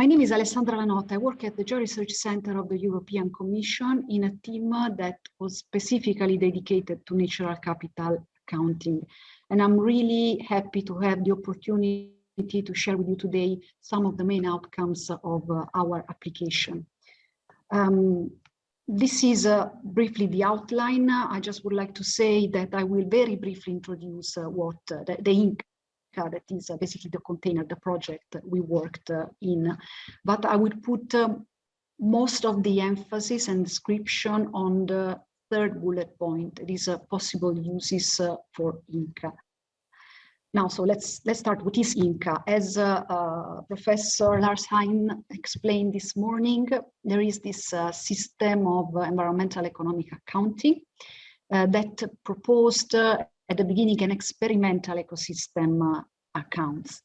My name is Alessandra La Notte. I work at the Joint Research Center of the European Commission in a team that was specifically dedicated to natural capital accounting. And I'm really happy to have the opportunity to share with you today some of the main outcomes of our application. This is briefly the outline. I just would like to say that I will very briefly introduce what the INCA, that is basically the container, the project we worked in. But I would put most of the emphasis and description on the third bullet point. It is possible uses for INCA. Now, so let's start. What is INCA? As Professor Lars Hein explained this morning, there is this system of environmental economic accounting that proposed at the beginning an experimental ecosystem accounts.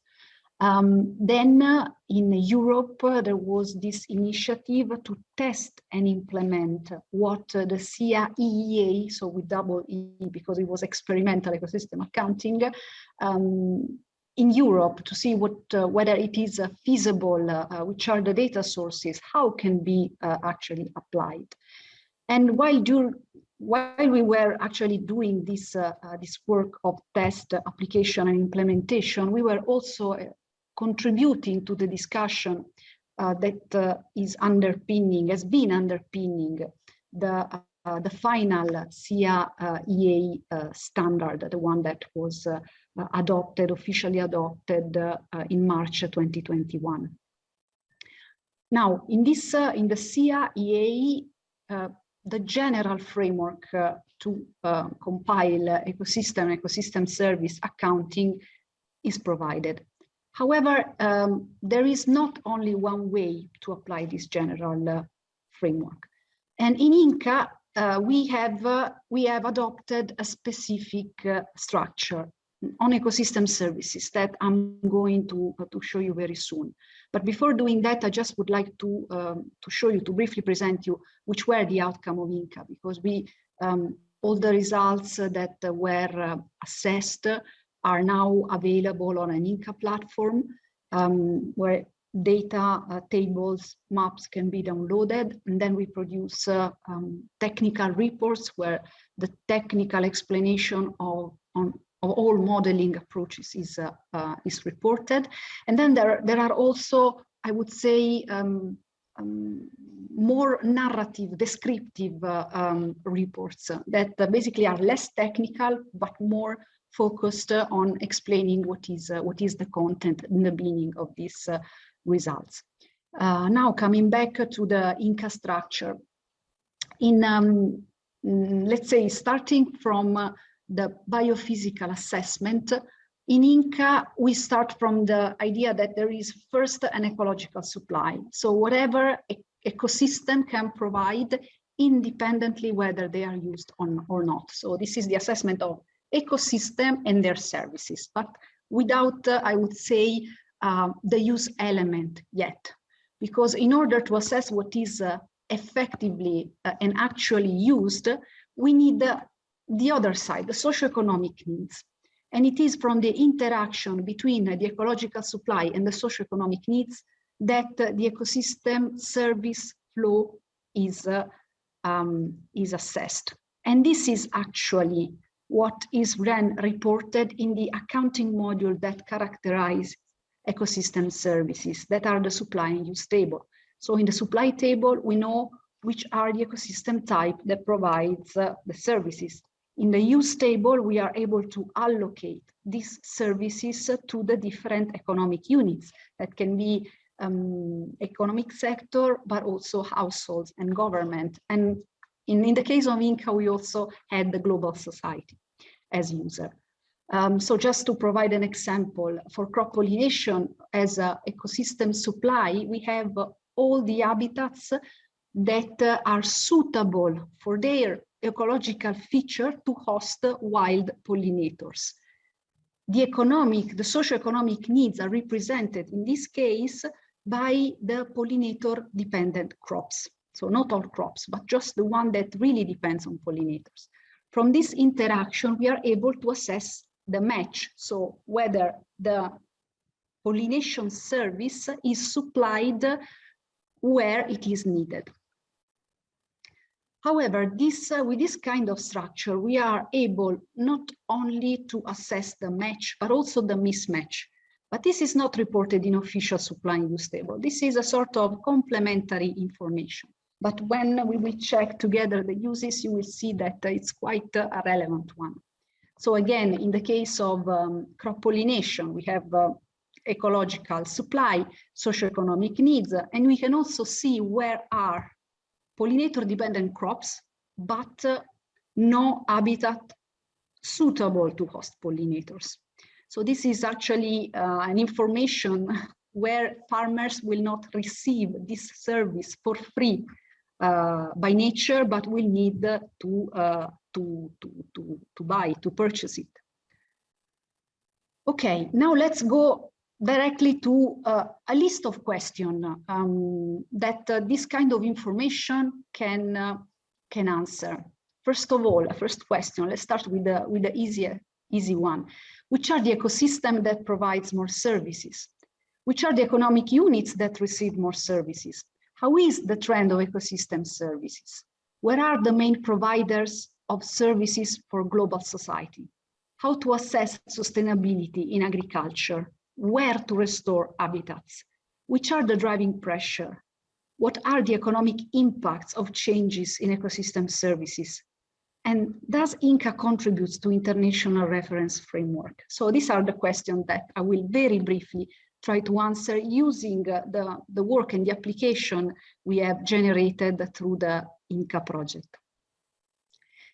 Then in Europe, there was this initiative to test and implement what the SIA-EEA, so with double E because it was experimental ecosystem accounting, in Europe to see whether it is feasible, which are the data sources, how can be actually applied. And while we were actually doing this, this work of test, application and implementation, we were also contributing to the discussion that has been underpinning the final SIA-EA standard, the one that was officially adopted in March 2021. Now, in the SIA-EA, the general framework to compile ecosystem service accounting is provided. However, there is not only one way to apply this general framework. And in INCA, we have adopted a specific structure on ecosystem services that I'm going to show you very soon. But before doing that, I just would like to briefly present you which were the outcome of INCA, because all the results that were assessed are now available on an INCA platform where data, tables, maps can be downloaded, and then we produce technical reports where the technical explanation of all modeling approaches is reported. And then there are also, I would say, more narrative, descriptive reports that basically are less technical, but more focused on explaining what is the content in the beginning of these results. Now, coming back to the INCA structure, let's say starting from the biophysical assessment, in INCA, we start from the idea that there is first an ecological supply. So whatever ecosystem can provide independently whether they are used or not. So this is the assessment of ecosystem and their services, but without, I would say, the use element yet. Because in order to assess what is effectively and actually used, we need the other side, the socioeconomic needs. And it is from the interaction between the ecological supply and the socioeconomic needs that the ecosystem service flow is assessed. And this is actually what is then reported in the accounting module that characterize ecosystem services, that are the supply and use table. So in the supply table, we know which are the ecosystem type that provides the services. In the use table, we are able to allocate these services to the different economic units that can be economic sector, but also households and government. And in the case of INCA, we also had the global society as user. So just to provide an example, for crop pollination as an ecosystem supply, we have all the habitats that are suitable for their ecological feature to host wild pollinators. The socioeconomic needs are represented in this case by the pollinator-dependent crops. So not all crops, but just the one that really depends on pollinators. From this interaction, we are able to assess the match. So whether the pollination service is supplied where it is needed. However, with this kind of structure, we are able not only to assess the match, but also the mismatch. But this is not reported in official supply and use table. This is a sort of complementary information. But when we will check together the uses, you will see that it's quite a relevant one. So again, in the case of crop pollination, we have ecological supply, socioeconomic needs, and we can also see where are pollinator-dependent crops, but no habitat suitable to host pollinators. So this is actually an information where farmers will not receive this service for free by nature, but will need to purchase it. Okay, now let's go directly to a list of questions that this kind of information can answer. First of all, first question, let's start with the easy one. Which are the ecosystems that provides more services? Which are the economic units that receive more services? How is the trend of ecosystem services? Where are the main providers of services for global society? How to assess sustainability in agriculture? Where to restore habitats? Which are the driving pressure? What are the economic impacts of changes in ecosystem services? And does INCA contribute to international reference framework? So these are the questions that I will very briefly try to answer using the work and the application we have generated through the INCA project.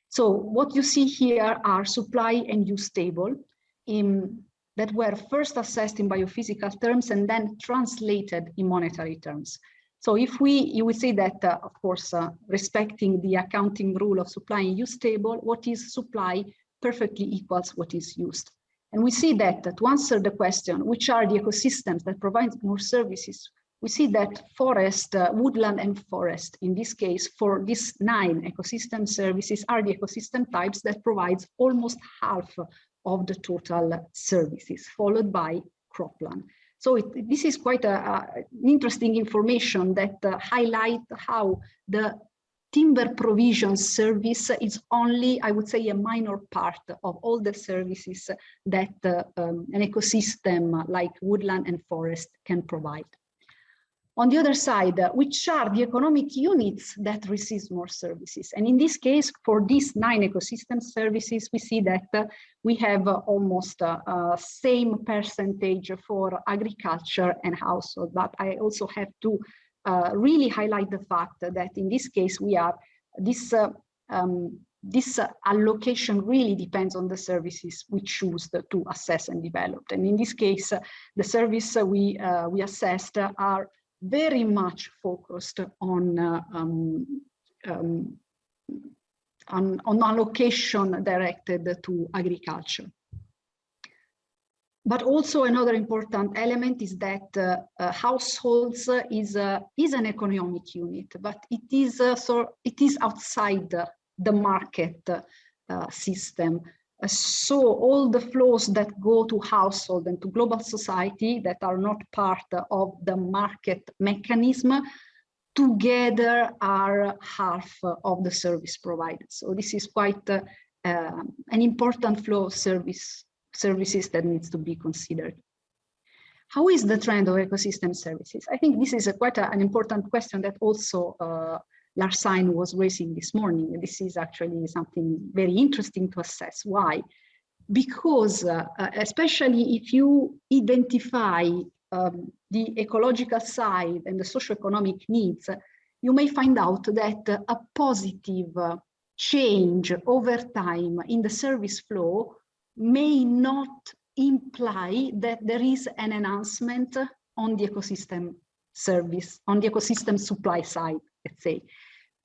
So what you see here are supply and use table that were first assessed in biophysical terms and then translated in monetary terms. So if you will see that, of course, respecting the accounting rule of supply and use table, what is supply perfectly equals what is used. And we see that to answer the question, which are the ecosystems that provide more services, we see that forest, woodland and forest, in this case, for these 9 ecosystem services are the ecosystem types that provides almost half of the total services, followed by cropland. So this is quite an interesting information that highlight how the timber provision service is only, I would say, a minor part of all the services that an ecosystem like woodland and forest can provide. On the other side, which are the economic units that receive more services? And in this case, for these 9 ecosystem services, we see that we have almost same percentage for agriculture and household. But I also have to really highlight the fact that in this case, we are this allocation really depends on the services we choose to assess and develop. And in this case, the service we assessed are very much focused on allocation directed to agriculture. But also another important element is that households is an economic unit, but it is outside the market system. So all the flows that go to household and to global society that are not part of the market mechanism together are half of the service provided. So this is quite an important flow of services that needs to be considered. How is the trend of ecosystem services? I think this is quite an important question that also Larsain was raising this morning. This is actually something very interesting to assess. Why? Because especially if you identify the ecological side and the socioeconomic needs, you may find out that a positive change over time in the service flow may not imply that there is an enhancement on the ecosystem service, on the ecosystem supply side, let's say.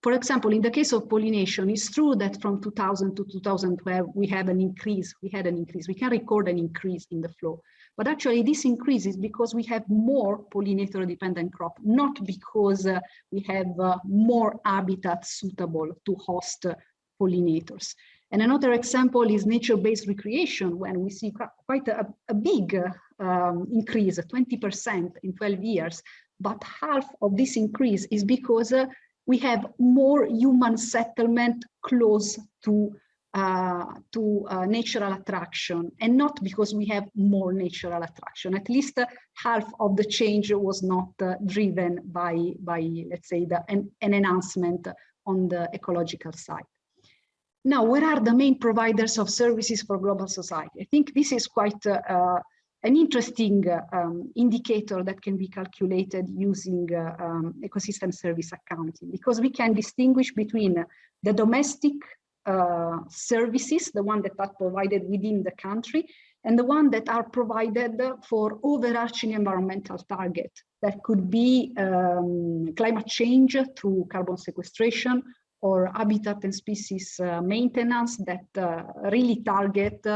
For example, in the case of pollination, it's true that from 2000 to 2012, we had an increase, we can record an increase in the flow. But actually this increase is because we have more pollinator-dependent crop, not because we have more habitat suitable to host pollinators. And another example is nature-based recreation, when we see quite a big increase, 20% in 12 years. But half of this increase is because we have more human settlement close to natural attraction, and not because we have more natural attraction. At least half of the change was not driven by let's say, an enhancement on the ecological side. Now, where are the main providers of services for global society? I think this is quite an interesting indicator that can be calculated using ecosystem service accounting, because we can distinguish between the domestic services, the one that are provided within the country, and the one that are provided for overarching environmental target. That could be climate change through carbon sequestration, or habitat and species maintenance that really target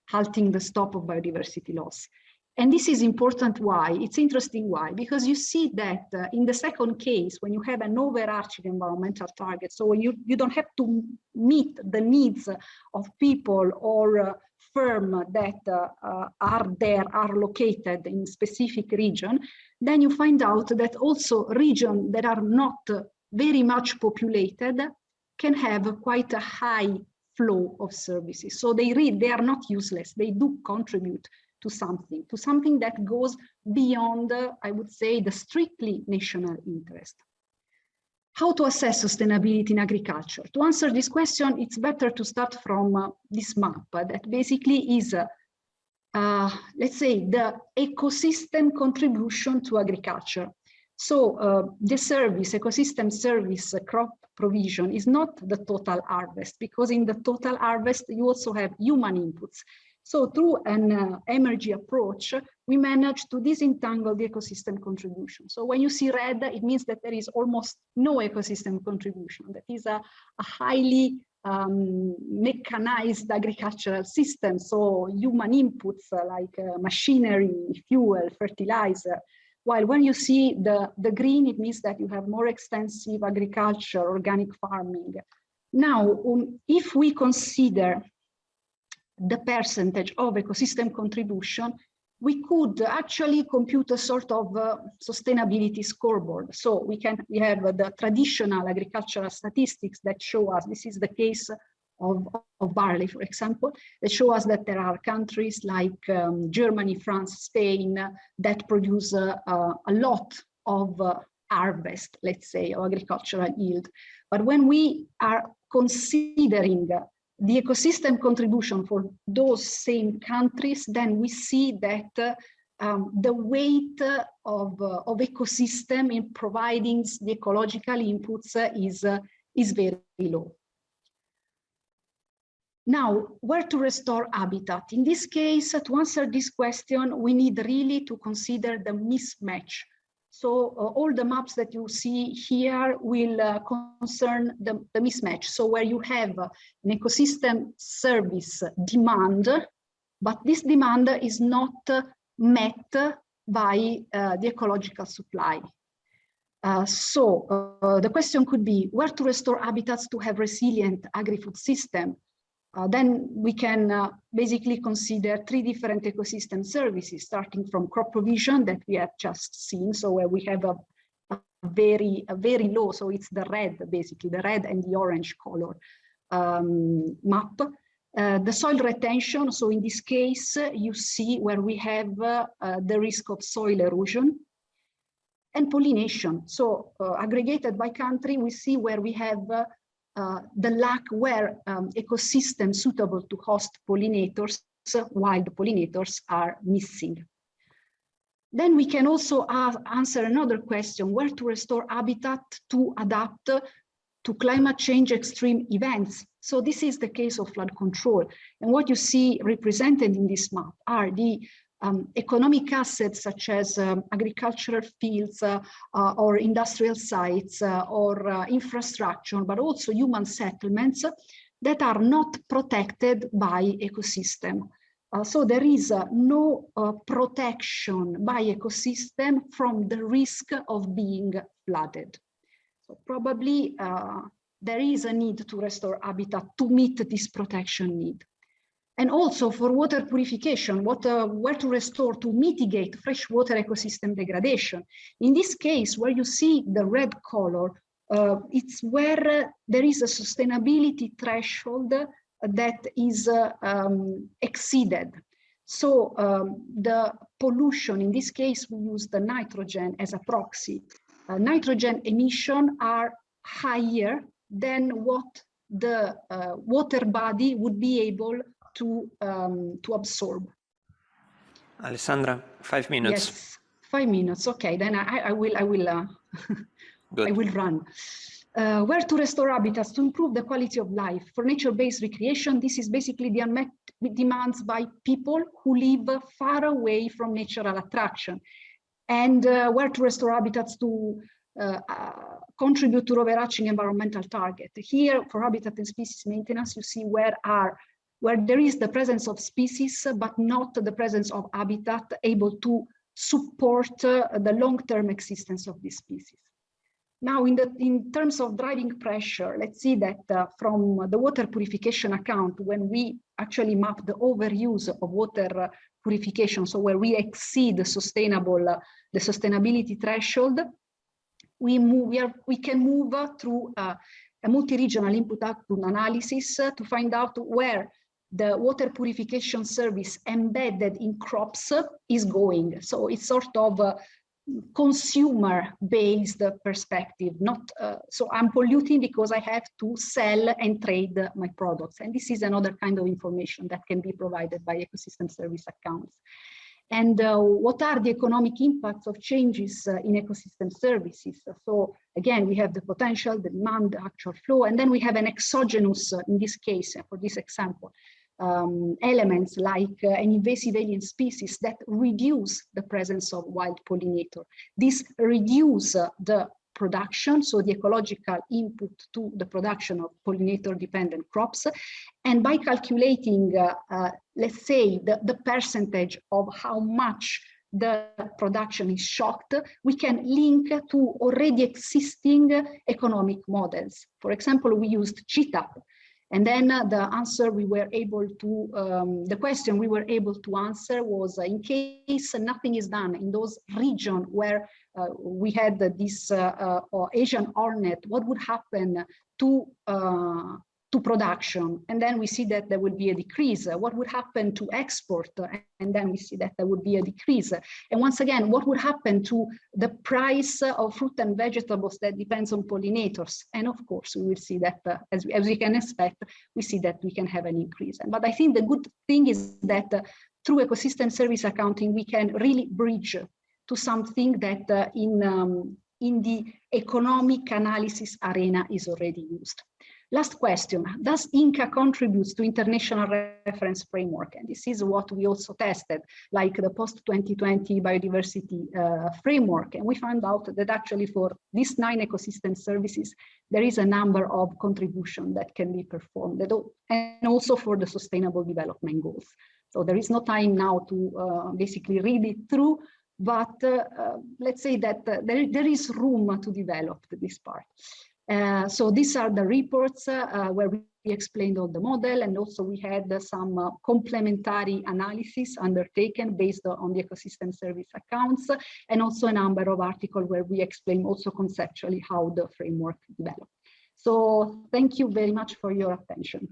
halting the stop of biodiversity loss. And this is important. Why? It's interesting. Why? Because you see that in the second case, when you have an overarching environmental target, so you don't have to meet the needs of people or firm that are located in specific region, then you find out that also regions that are not very much populated can have quite a high flow of services. So they are not useless. They do contribute to something that goes beyond, I would say, the strictly national interest. How to assess sustainability in agriculture? To answer this question, it's better to start from this map that basically is, let's say, the ecosystem contribution to agriculture. So the service, ecosystem service, crop provision is not the total harvest, because in the total harvest, you also have human inputs. So through an emergy approach, we manage to disentangle the ecosystem contribution. So when you see red, it means that there is almost no ecosystem contribution. That is a highly mechanized agricultural system. So human inputs like machinery, fuel, fertilizer. While when you see the green, it means that you have more extensive agriculture, organic farming. Now, if we consider the percentage of ecosystem contribution, we could actually compute a sort of sustainability scoreboard. So we have the traditional agricultural statistics that show us, this is the case of barley, for example, that show us that there are countries like Germany, France, Spain, that produce a lot of harvest, let's say, or agricultural yield. But when we are considering the ecosystem contribution for those same countries, then we see that the weight of ecosystem in providing the ecological inputs is very low. Now, where to restore habitat? In this case, to answer this question, we need really to consider the mismatch. So all the maps that you see here will concern the mismatch. So where you have an ecosystem service demand, but this demand is not met by the ecological supply. So the question could be where to restore habitats to have resilient agri-food system. Then we can basically consider three different ecosystem services, starting from crop provision that we have just seen. So where we have a very low, so it's the red, basically the red and the orange color map. The soil retention, so in this case, you see where we have the risk of soil erosion. And pollination, so aggregated by country, we see where we have the lack where ecosystems suitable to host pollinators, while the pollinators are missing. Then we can also answer another question, where to restore habitat to adapt to climate change extreme events. So this is the case of flood control. And what you see represented in this map are the economic assets such as agricultural fields or industrial sites or infrastructure, but also human settlements that are not protected by ecosystem. So there is no protection by ecosystem from the risk of being flooded. So probably there is a need to restore habitat to meet this protection need. And also for water purification, where to restore to mitigate freshwater ecosystem degradation. In this case, where you see the red color, it's where there is a sustainability threshold that is exceeded. So the pollution, in this case, we use the nitrogen as a proxy. Nitrogen emission are higher than what the water body would be able to absorb. Alessandra, 5 minutes. Yes, 5 minutes. Okay, then I will I will run. Where to restore habitats to improve the quality of life for nature-based recreation. This is basically the unmet demands by people who live far away from natural attraction. And where to restore habitats to contribute to overarching environmental target. Here, for habitat and species maintenance, you see where there is the presence of species, but not the presence of habitat able to support the long-term existence of these species. Now, in terms of driving pressure, let's see that from the water purification account, when we actually map the overuse of water purification, so where we exceed the sustainability threshold, we can move through a multi-regional input-output analysis to find out where the water purification service embedded in crops is going. So it's sort of a consumer-based perspective, not so I'm polluting because I have to sell and trade my products. And this is another kind of information that can be provided by ecosystem service accounts. And what are the economic impacts of changes in ecosystem services? So again, we have the potential, the demand, the actual flow, and then we have an exogenous, in this case, for this example, elements like an invasive alien species that reduce the presence of wild pollinator. This reduce the production, so the ecological input to the production of pollinator-dependent crops. And by calculating, let's say, the percentage of how much the production is shocked, we can link to already existing economic models. For example, we used GTAP. And then the answer we were able to, the question we were able to answer was, in case nothing is done in those regions where we had this Asian hornet, what would happen to production? And then we see that there will be a decrease. What would happen to export? And then we see that there would be a decrease. And once again, what would happen to the price of fruit and vegetables that depends on pollinators? And of course, we will see that, as we can expect, we see that we can have an increase. But I think the good thing is that through ecosystem service accounting, we can really bridge to something that in the economic analysis arena is already used. Last question, does INCA contribute to international reference framework? And this is what we also tested, like the post-2020 biodiversity framework. And we found out that actually for these 9 ecosystem services, there is a number of contributions that can be performed, and also for the sustainable development goals. So there is no time now to basically read it through, but let's say that there is room to develop this part. So these are the reports where we explained all the model, and also we had some complementary analysis undertaken based on the ecosystem service accounts, and also a number of articles where we explain also conceptually how the framework developed. So thank you very much for your attention.